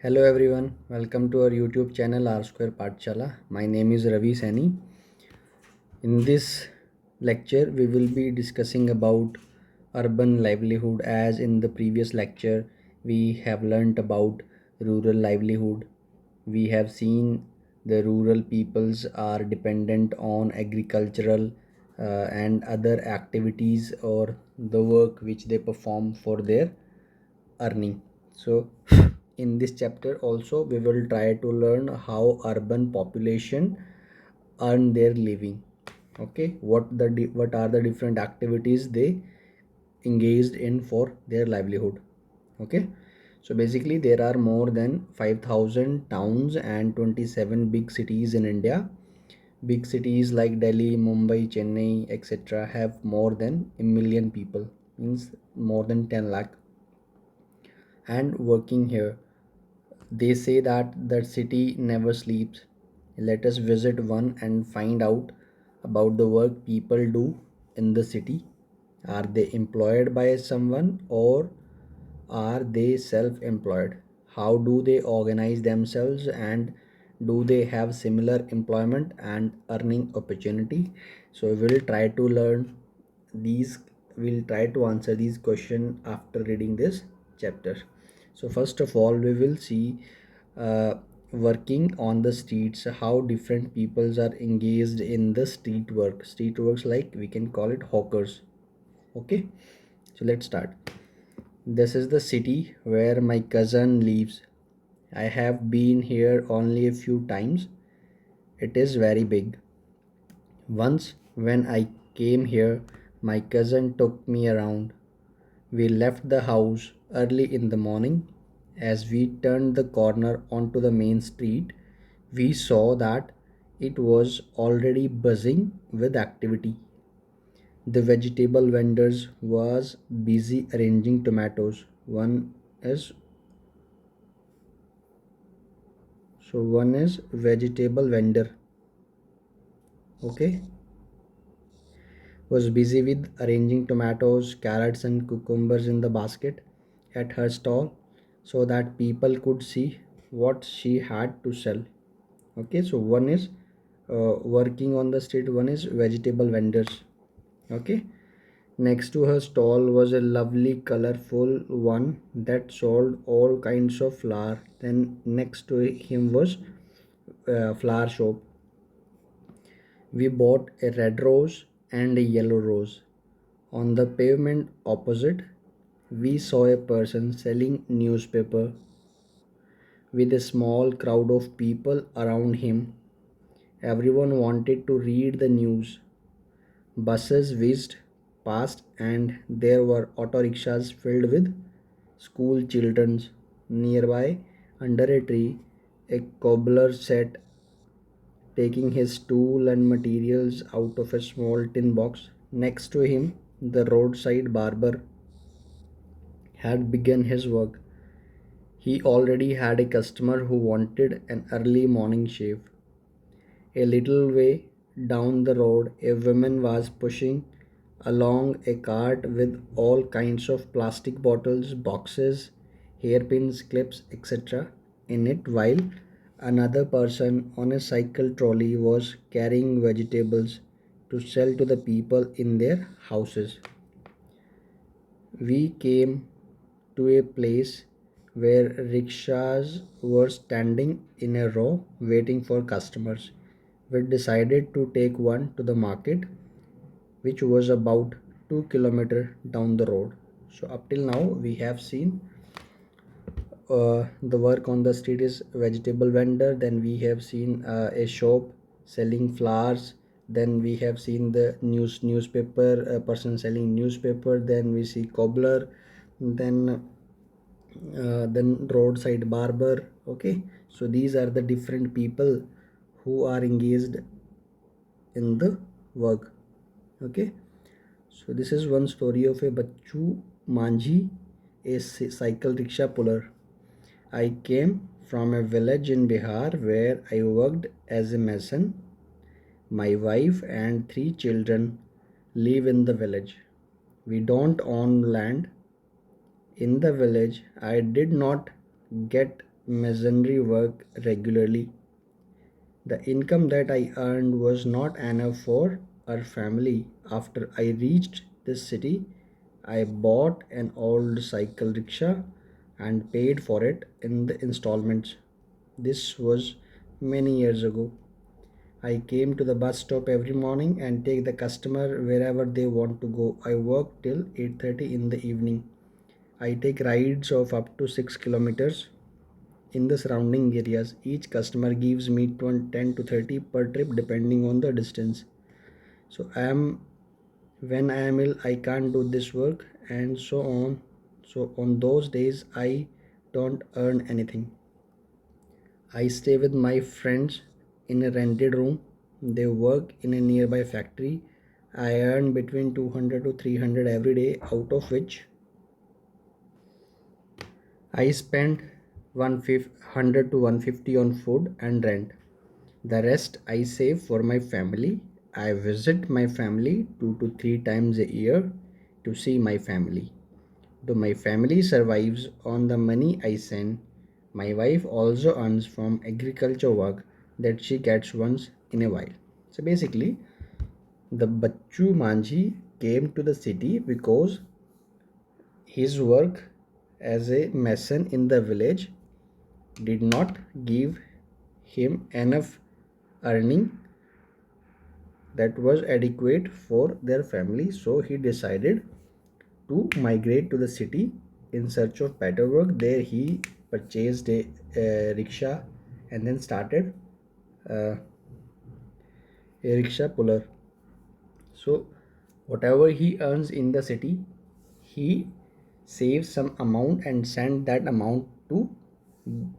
Hello everyone, welcome to our YouTube channel R Square Pathshala. My name is Ravi Sani. In this lecture, we will be discussing about urban livelihood. As in the previous lecture, we have learnt about rural livelihood. We have seen the rural peoples are dependent on agricultural and other activities or the work which they perform for their earning. So in this chapter also we will try to learn how urban population earn their living. Okay, what are the different activities they engaged in for their livelihood. Okay, so basically there are more than 5000 towns and 27 big cities in India. Big cities like Delhi, Mumbai, Chennai, etc. have more than a million people, means more than 10 lakh, and working here. They say that the city never sleeps. Let us visit one and find out about the work people do in the city. Are they employed by someone or are they self employed? How do they organize themselves and do they have similar employment and earning opportunity? So we'll try to learn these, we'll try to answer these questions after reading this chapter. So first of all we will see uh, working on the streets, how different peoples are engaged in the street works, like we can call it hawkers. Okay, so let's start. This is the city where my cousin lives. I have been here only a few times. It is very big. Once, when I came here, my cousin took me around. We left the house early in the morning. As we turned the corner onto the main street, we saw that it was already buzzing with activity. The vegetable vendors was busy arranging tomatoes. Is one is vegetable vendor. Okay, was busy with arranging tomatoes, carrots, and cucumbers in the basket at her stall so that people could see what she had to sell. Okay, so one is working on the street, one is vegetable vendors. Okay, next to her stall was a lovely colorful one that sold all kinds of flower. Then next to him was a flower shop. We bought a red rose and a yellow rose. On the pavement opposite, we saw a person selling newspaper with a small crowd of people around him. Everyone wanted to read the news. Buses whizzed past and there were auto rickshaws filled with school children. Nearby, under a tree, a cobbler sat taking his tool and materials out of a small tin box. Next to him, the roadside barber had begun his work. He already had a customer who wanted an early morning shave. A little way down the road, a woman was pushing along a cart with all kinds of plastic bottles, boxes, hairpins, clips, etc. in it, while another person on a cycle trolley was carrying vegetables to sell to the people in their houses. We came to a place where rickshaws were standing in a row waiting for customers. We decided to take one to the market, which was about 2 kilometers down the road. So up till now we have seen the work on the street is vegetable vendor. Then we have seen a shop selling flowers. Then we have seen the newspaper, a person selling newspaper. Then we see cobbler. Then roadside barber. Okay, so these are the different people who are engaged in the work. Okay, so this is one story of a Bachu Manji, a cycle rickshaw puller. I came from a village in Bihar where I worked as a mason. My wife and 3 children live in the village. We don't own land in the village. I did not get masonry work regularly. The income that I earned was not enough for our family. After I reached this city, I bought an old cycle rickshaw and paid for it in the installments. This was many years ago. I came to the bus stop every morning and take the customer wherever they want to go. I work till 8:30 in the evening. I take rides of up to 6 kilometers in the surrounding areas. Each customer gives me 10 to 30 per trip depending on the distance. So when I am ill, I can't do this work and so on. So on those days I don't earn anything. I stay with my friends in a rented room. They work in a nearby factory. I earn between 200 to 300 every day, out of which I spend 100 to 150 on food and rent. The rest I save for my family. I visit my family 2 to 3 times a year to see my family. Though my family survives on the money I send, my wife also earns from agriculture work that she gets once in a while. So basically, the Bachchu Manji came to the city because his work as a mason in the village did not give him enough earning that was adequate for their family, so he decided to migrate to the city in search of better work. There he purchased a rickshaw and then started uh, a rickshaw puller. So whatever he earns in the city, he saves some amount and send that amount to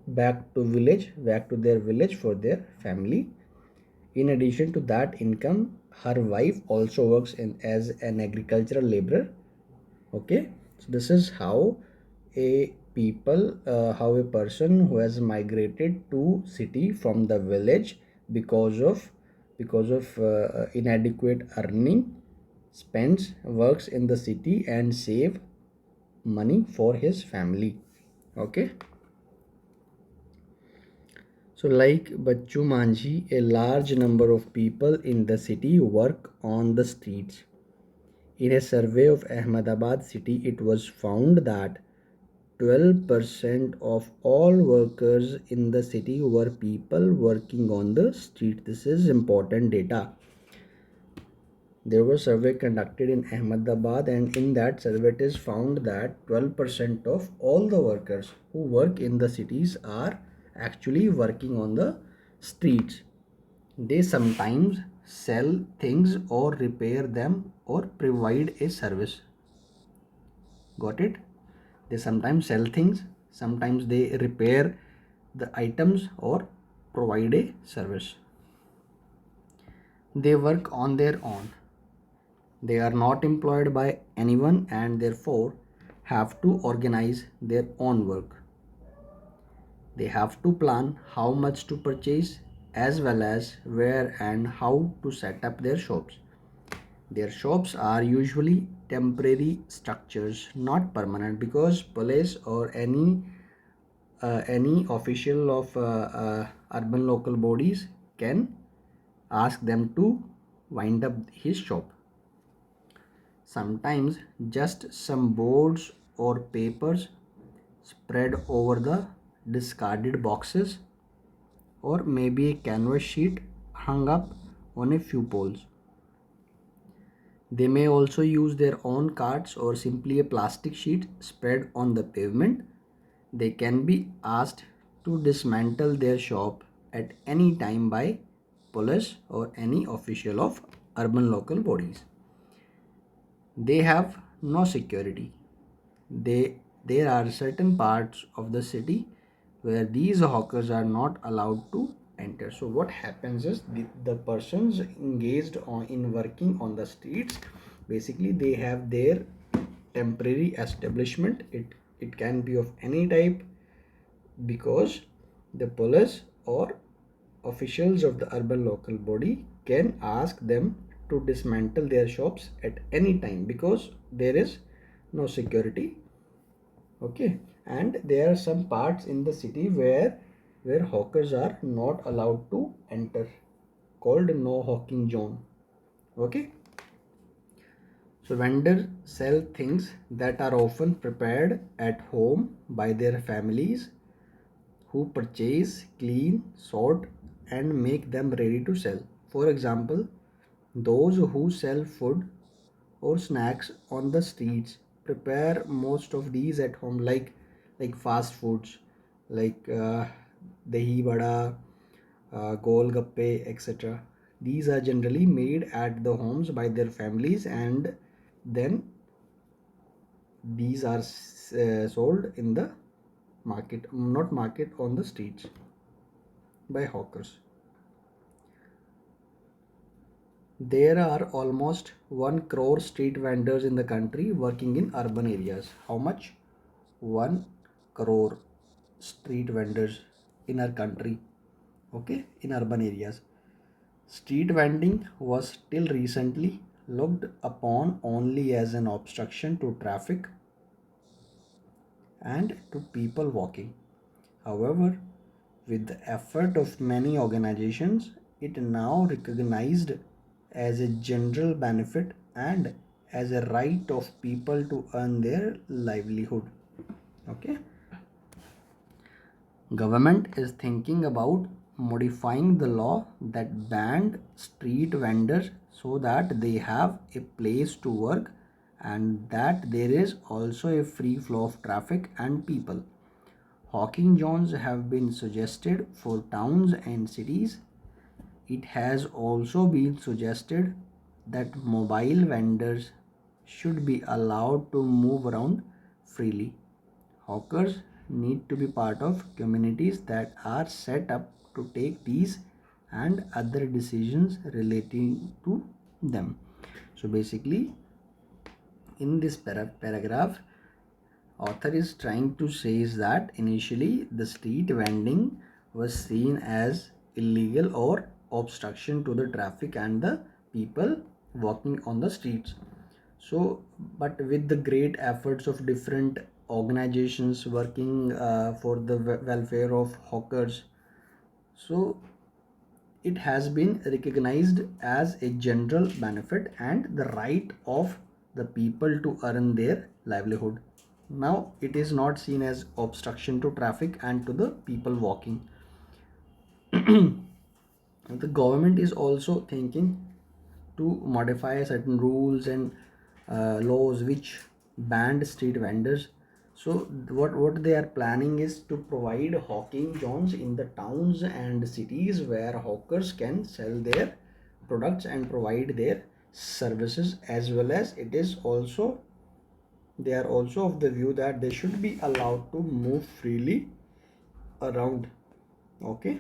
back to their village for their family. In addition to that income, her wife also works as an agricultural laborer. Okay, so this is how a person who has migrated to city from the village because of inadequate earning spends works in the city and save money for his family. Okay, so like Bachchu Manji, a large number of people in the city work on the streets. In a survey of Ahmedabad city, it was found that 12% of all workers in the city were people working on the street. This is important data. There was a survey conducted in Ahmedabad, and in that survey it is found that 12% of all the workers who work in the cities are actually working on the streets. They sometimes sell things or repair them or provide a service. Got it? They sometimes sell things, sometimes they repair the items or provide a service. They work on their own. They are not employed by anyone and therefore have to organize their own work. They have to plan how much to purchase as well as where and how to set up their shops. Their shops are usually temporary structures, not permanent, because police or any official of urban local bodies can ask them to wind up his shop. Sometimes just some boards or papers spread over the discarded boxes, or maybe a canvas sheet hung up on a few poles. They may also use their own carts or simply a plastic sheet spread on the pavement. They can be asked to dismantle their shop at any time by police or any official of urban local bodies. They have no security. There are certain parts of the city where these hawkers are not allowed to enter. So what happens is the persons engaged in working on the streets, basically they have their temporary establishment. It can be of any type, because the police or officials of the urban local body can ask them to dismantle their shops at any time because there is no security. Okay, and there are some parts in the city where hawkers are not allowed to enter, called no hawking zone. Okay, so vendors sell things that are often prepared at home by their families, who purchase, clean, sort, and make them ready to sell. For example, those who sell food or snacks on the streets prepare most of these at home, like fast foods, like dahi vada, gol gappe, etc. These are generally made at the homes by their families, and then these are sold in the market, not market, on the streets by hawkers. There are almost 1 crore street vendors in the country working in urban areas. How much? 1 crore street vendors in our country. Okay, in urban areas. Street vending was till recently looked upon only as an obstruction to traffic and to people walking. However, with the effort of many organizations, it now recognized as a general benefit and as a right of people to earn their livelihood. Okay, government is thinking about modifying the law that banned street vendors so that they have a place to work and that there is also a free flow of traffic and people. Hawking zones have been suggested for towns and cities. It has also been suggested that mobile vendors should be allowed to move around freely. Hawkers need to be part of communities that are set up to take these and other decisions relating to them. So basically, in this paragraph, author is trying to say is that initially the street vending was seen as illegal or obstruction to the traffic and the people walking on the streets. So but with the great efforts of different organizations working for the welfare of hawkers, so it has been recognized as a general benefit and the right of the people to earn their livelihood. Now it is not seen as obstruction to traffic and to the people walking. The government is also thinking to modify certain rules and laws which banned street vendors. So what they are planning is to provide hawking zones in the towns and cities where hawkers can sell their products and provide their services, as well as it is also, they are also of the view that they should be allowed to move freely around. Okay,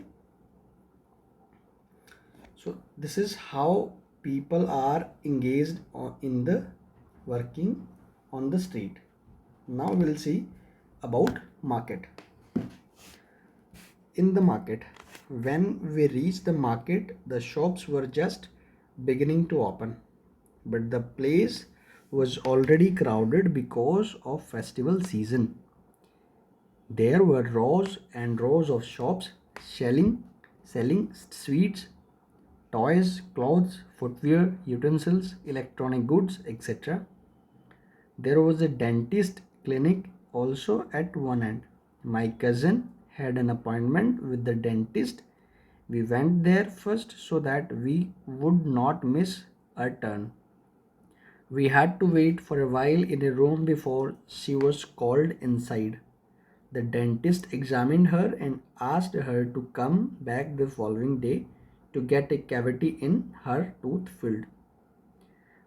so this is how people are engaged in the working on the street. Now we'll see about market. In the market, when we reached the market, the shops were just beginning to open, but the place was already crowded because of festival season. There were rows and rows of shops selling sweets, toys, clothes, footwear, utensils, electronic goods, etc. There was a dentist clinic also at one end. My cousin had an appointment with the dentist. We went there first so that we would not miss our turn. We had to wait for a while in a room before she was called inside. The dentist examined her and asked her to come back the following day to get a cavity in her tooth filled.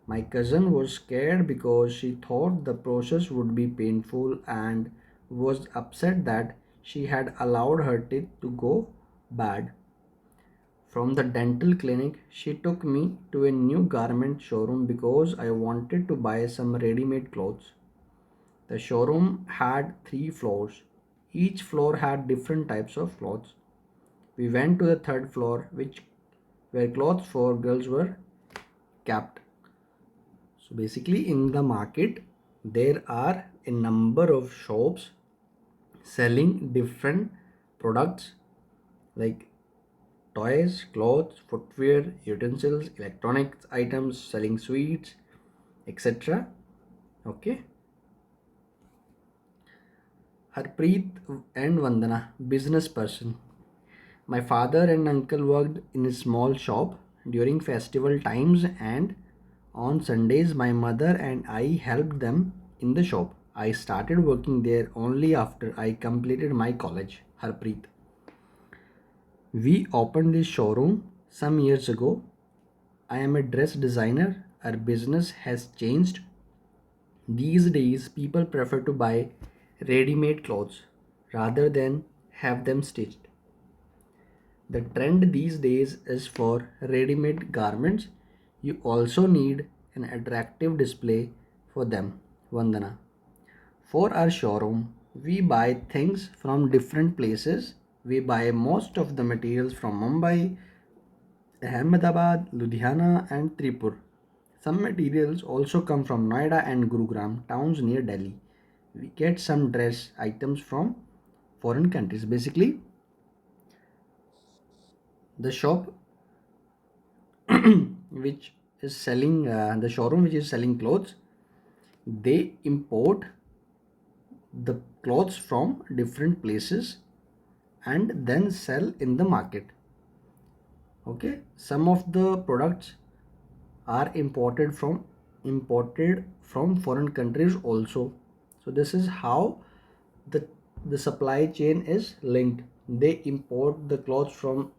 My cousin was scared because she thought the process would be painful and was upset that she had allowed her teeth to go bad. From the dental clinic, she took me to a new garment showroom because I wanted to buy some ready made clothes. The showroom had 3 floors. Each floor had different types of clothes. We went to the third floor, where clothes for girls were kept. So basically, in the market, there are a number of shops selling different products like toys, clothes, footwear, utensils, electronics items, selling sweets, etc. Okay. Harpreet and Vandana, business person. My father and uncle worked in a small shop during festival times, and on Sundays my mother and I helped them in the shop. I started working there only after I completed my college. Harpreet. We opened this showroom some years ago. I am a dress designer. Our business has changed. These days, people prefer to buy ready made clothes rather than have them stitched. The trend these days is for ready made garments. You also need an attractive display for them. Vandana. For our showroom, we buy things from different places. We buy most of the materials from Mumbai, Ahmedabad, Ludhiana, and Tripur. Some materials also come from Noida and Gurugram, towns near Delhi. We get some dress items from foreign countries. Basically, the shop which is selling the showroom which is selling clothes, they import the clothes from different places and then sell in the market. Okay, some of the products are imported from foreign countries also. So this is how the the supply chain is linked. They import the clothes from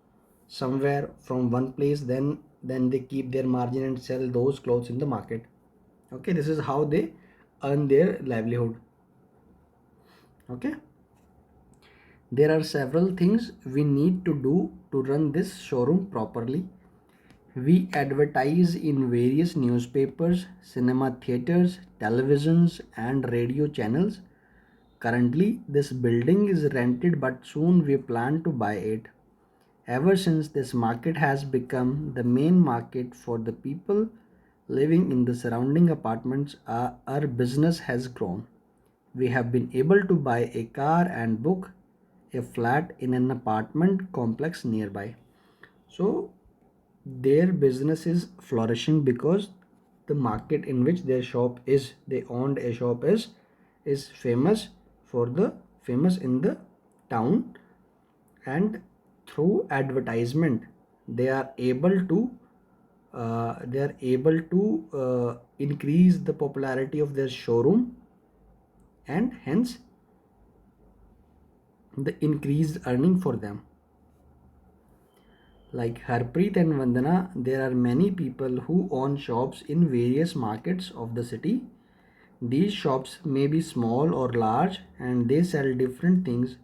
somewhere from one place, then they keep their margin and sell those clothes in the market. Okay, this is how they earn their livelihood. Okay, there are several things we need to do to run this showroom properly. We advertise in various newspapers, cinema theaters, televisions, and radio channels. Currently, this building is rented, but soon we plan to buy it. Ever since this market has become the main market for the people living in the surrounding apartments, our business has grown. We have been able to buy a car and book a flat in an apartment complex nearby. So their business is flourishing because the market in which their shop is, they owned a shop, is famous for the famous in the town, and through advertisement they are able to increase the popularity of their showroom, and hence the increased earning for them. Like Harpreet and Vandana, there are many people who own shops in various markets of the city. These shops may be small or large and they sell different things.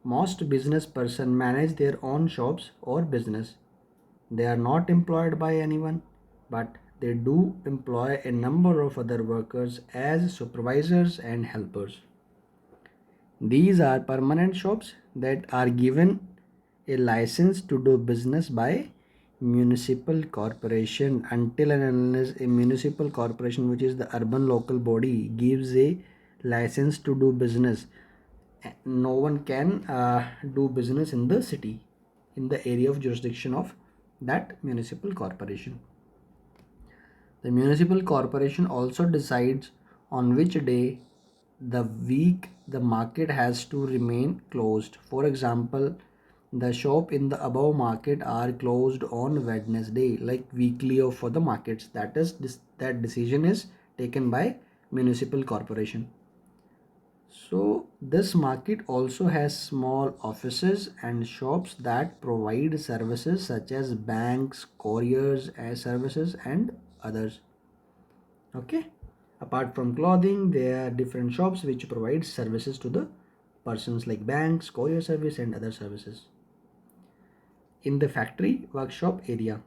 Most business person manage their own shops or business. They are not employed by anyone, but they do employ a number of other workers as supervisors and helpers. These are permanent shops that are given a license to do business by municipal corporation. Until and unless a municipal corporation, which is the urban local body, gives a license to do business, no one can do business in the city, in the area of jurisdiction of that municipal corporation. The municipal corporation also decides on which day the week the market has to remain closed. For example, the shop in the above market are closed on Wednesday, like weekly off for the markets. That decision is taken by municipal corporation. So this market also has small offices and shops that provide services such as banks, couriers, services, and others. Okay, apart from clothing, there are different shops which provide services to the persons like banks, courier service, and other services. In the factory workshop area,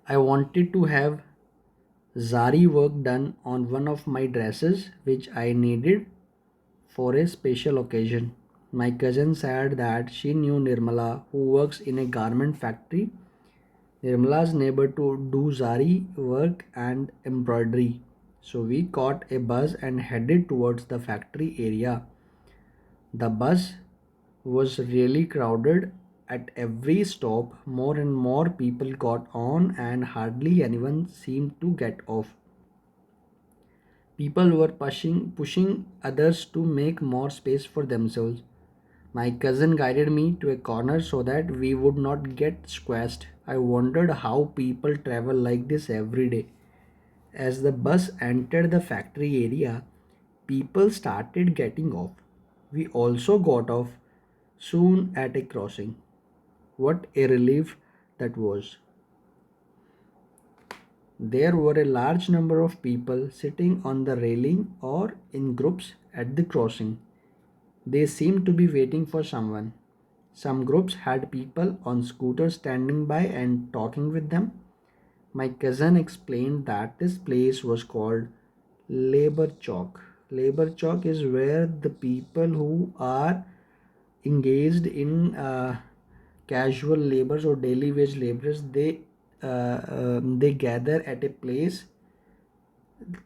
I wanted to have zari work done on one of my dresses which I needed for a special occasion. My cousin said that she knew Nirmala, who works in a garment factory. Nirmala's neighbor to do zari work and embroidery. So we caught a bus and headed towards the factory area. The bus was really crowded at every stop. More and more people got on, and hardly anyone seemed to get off. People were pushing others to make more space for themselves. My cousin guided me to a corner so that we would not get squashed. I wondered how people travel like this every day. As the bus entered the factory area, people started getting off. We also got off soon at a crossing. What a relief that was! There were a large number of people sitting on the railing or in groups at the crossing. They seemed to be waiting for someone. Some groups had people on scooters standing by and talking with them. My cousin explained that this place was called Labor Chalk. Labor Chalk is where the people who are engaged in casual labors or daily wage laborers, they gather at a place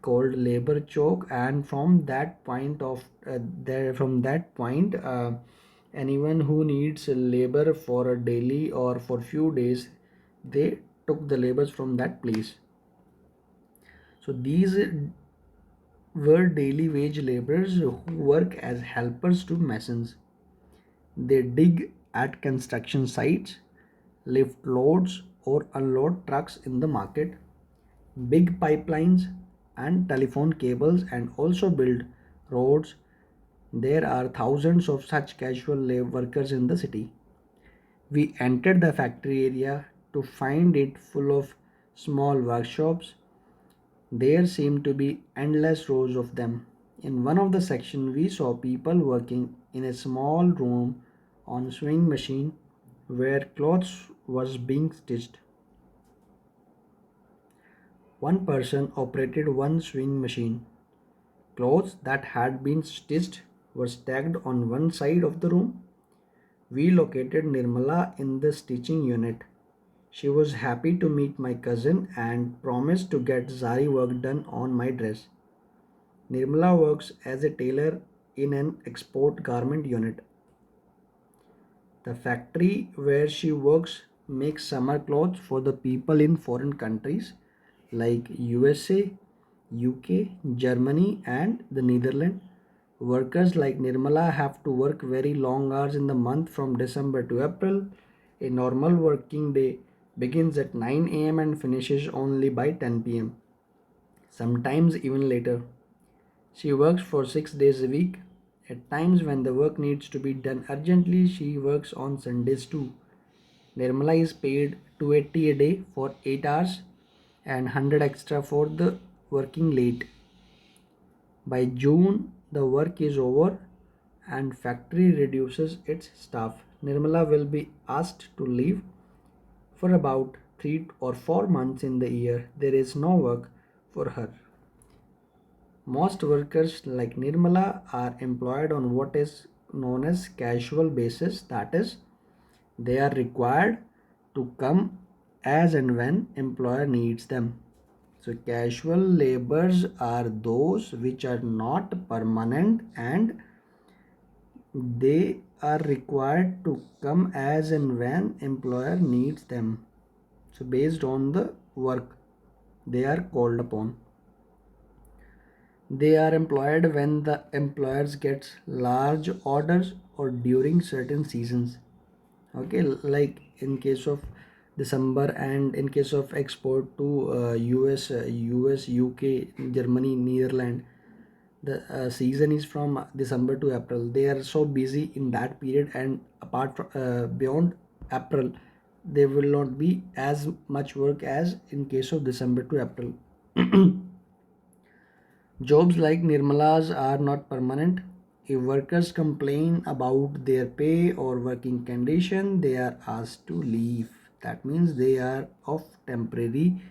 called labor choke, and from that point of there from that point anyone who needs labor for a daily or for few days, they took the labors from that place. So these were daily wage laborers who work as helpers to masons. They dig at construction sites, lift loads or unload trucks in the market, big pipelines and telephone cables, and also build roads. There are thousands of such casual workers in the city. We entered the factory area to find it full of small workshops. There seemed to be endless rows of them. In one of the sections, we saw people working in a small room on sewing machine where clothes was being stitched. One person operated one sewing machine. Clothes that had been stitched were stacked on one side of the room. We located Nirmala in the stitching unit. She was happy to meet my cousin and promised to get zari work done on my dress. Nirmala works as a tailor in an export garment unit. The factory where she works makes summer clothes for the people in foreign countries like USA, UK, Germany, and the Netherlands. Workers like Nirmala have to work very long hours in the month from December to April. A normal working day begins at 9 a.m. and finishes only by 10 p.m., sometimes even later. She works for 6 days a week. At times when the work needs to be done urgently, she works on Sundays too. Nirmala is paid 280 a day for 8 hours and 100 extra for the working late. By June, the work is over and factory reduces its staff. Nirmala will be asked to leave for about 3 or 4 months in the year. There is no work for her. Most workers like Nirmala are employed on what is known as casual basis, that is, they are required to come as and when employer needs them. So casual labors are those which are not permanent and they are required to come as and when employer needs them. So based on the work they are called upon. They are employed when the employers gets large orders or during certain seasons. Okay, like in case of December and in case of export to US, UK, Germany, Netherlands, the season is from December to April. They are so busy in that period, and apart from beyond April, there will not be as much work as in case of December to April. Jobs like Nirmala's are not permanent. If workers complain about their pay or working condition, they are asked to leave. That means they are of temporary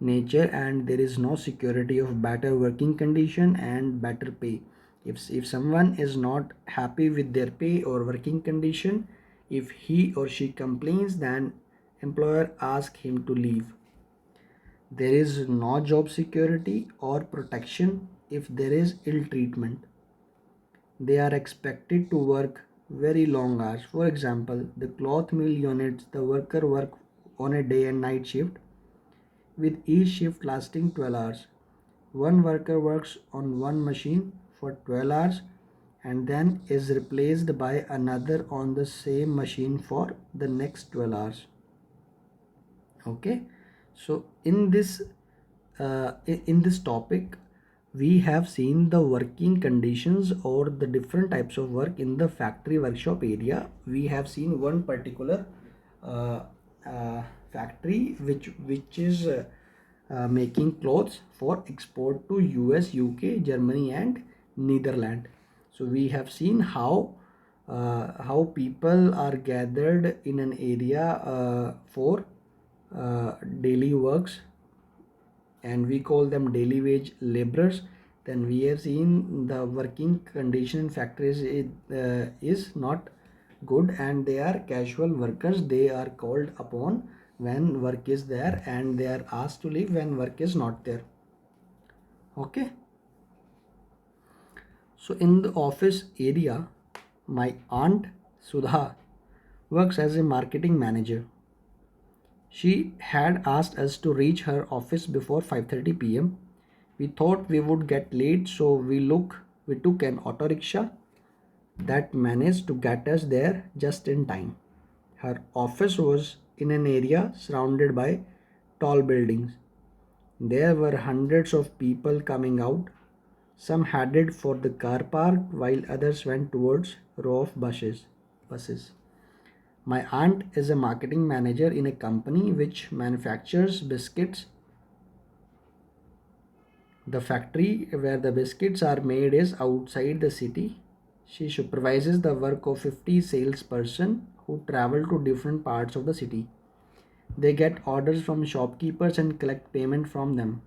nature and there is no security of better working condition and better pay. If someone is not happy with their pay or working condition, if he or she complains, then employer asks him to leave. There is no job security or protection if there is ill treatment. They are expected to work very long hours. For example, the cloth mill units, the worker work on a day and night shift with each shift lasting 12 hours. One worker works on one machine for 12 hours and then is replaced by another on the same machine for the next 12 hours. Okay, so in this topic we have seen the working conditions or the different types of work in the factory workshop area. We have seen one particular uh, uh, factory which is making clothes for export to US, UK, Germany and Netherlands. So we have seen how people are gathered in an area for daily works, and we call them daily wage laborers. Then we have seen the working condition in factories is not good and they are casual workers. They are called upon when work is there and they are asked to leave when work is not there. Okay, so in the office area, my aunt Sudha works as a marketing manager. She had asked us to reach her office before 5:30 p.m. We thought we would get late, so we took an auto rickshaw that managed to get us there just in time. Her office was in an area surrounded by tall buildings. There were hundreds of people coming out. Some headed for the car park while others went towards row of buses. My aunt is a marketing manager in a company which manufactures biscuits. The factory where the biscuits are made is outside the city. She supervises the work of 50 salesperson who travel to different parts of the city. They get orders from shopkeepers and collect payment from them.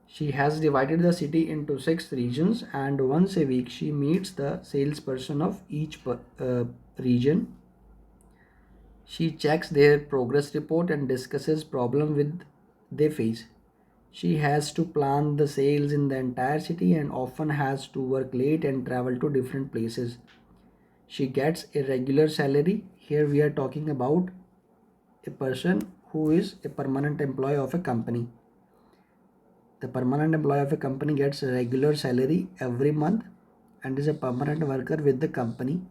She has divided the city into 6 regions, and once a week she meets the salesperson of each region. She checks their progress report and discusses problem with they face. She has to plan the sales in the entire city and often has to work late and travel to different places. She gets a regular salary. Here we are talking about a person who is a permanent employee of a company. The permanent employee of a company gets a regular salary every month and is a permanent worker with the company.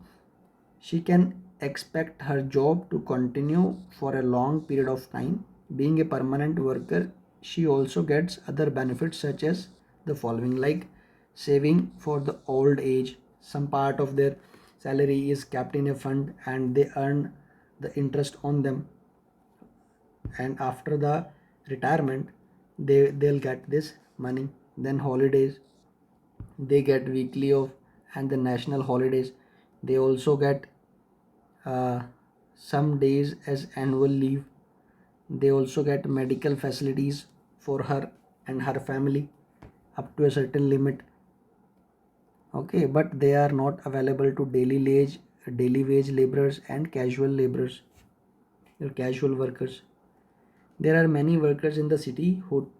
She can expect her job to continue for a long period of time. Being a permanent worker, she also gets other benefits such as the following, like saving for the old age. Some part of their salary is kept in a fund and they earn the interest on them, and after the retirement they'll get this money. Then holidays, they get weekly off, and the national holidays they also get uh, some days as annual leave. They also get medical facilities for her and her family up to a certain limit. Okay, but they are not available to daily wage laborers and casual laborers or casual workers. There are many workers in the city who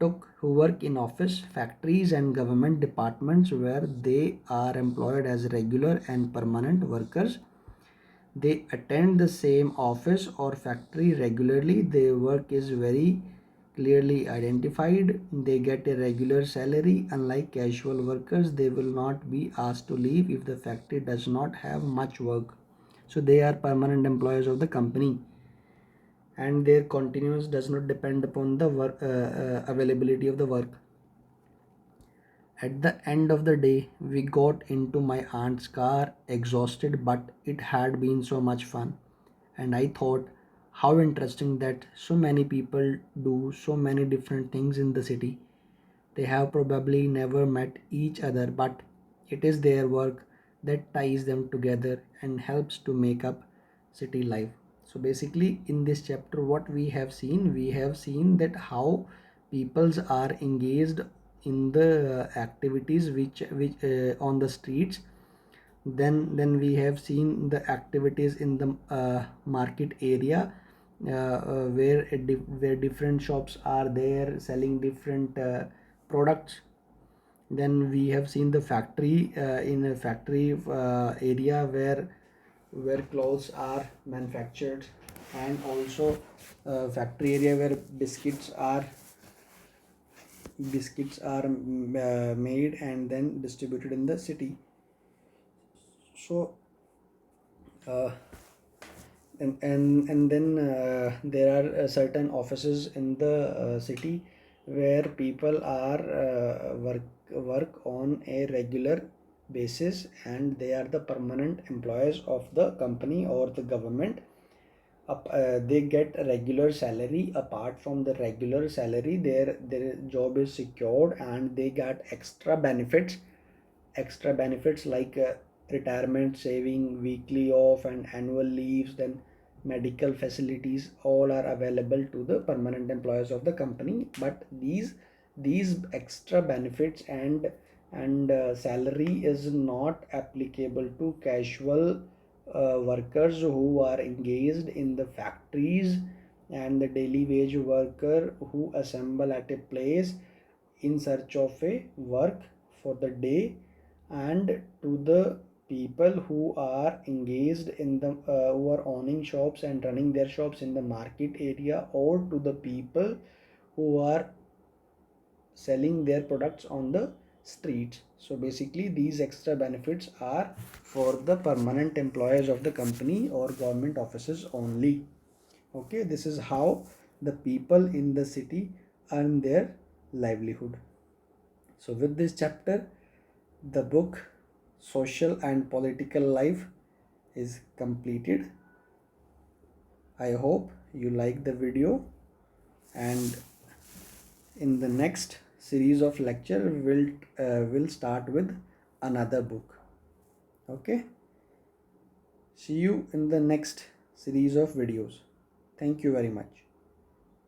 work in office, factories and government departments where they are employed as regular and permanent workers. They attend the same office or factory regularly. Their work is very clearly identified. They get a regular salary. Unlike casual workers, they will not be asked to leave if the factory does not have much work. So they are permanent employees of the company, and their continuance does not depend upon the availability of the work. At the end of the day, we got into my aunt's car exhausted, but it had been so much fun. And I thought how interesting that so many people do so many different things in the city. They have probably never met each other, but it is their work that ties them together and helps to make up city life. So basically in this chapter what we have seen that how peoples are engaged in the activities which on the streets. Then we have seen the activities in the market area, where different shops are there selling different products. Then we have seen the factory, in a factory area where clothes are manufactured, and also factory area where biscuits are made and then distributed in the city. So uh, and then there are certain offices in the city where people are work on a regular basis, and they are the permanent employees of the company or the government. They get a regular salary. Apart from the regular salary, their job is secured, and they get extra benefits like retirement saving, weekly off, and annual leaves. Then medical facilities all are available to the permanent employees of the company. But these extra benefits and salary is not applicable to casual workers who are engaged in the factories, and the daily wage worker who assemble at a place in search of a work for the day, and to the people who are engaged in the who are owning shops and running their shops in the market area, or to the people who are selling their products on the streets. So basically these extra benefits are for the permanent employees of the company or government offices only. Okay, this is how the people in the city earn their livelihood. So with this chapter, the book Social and Political Life is completed. I hope you like the video, and in the next series of lecture we'll start with another book. Okay, see you in the next series of videos. Thank you very much.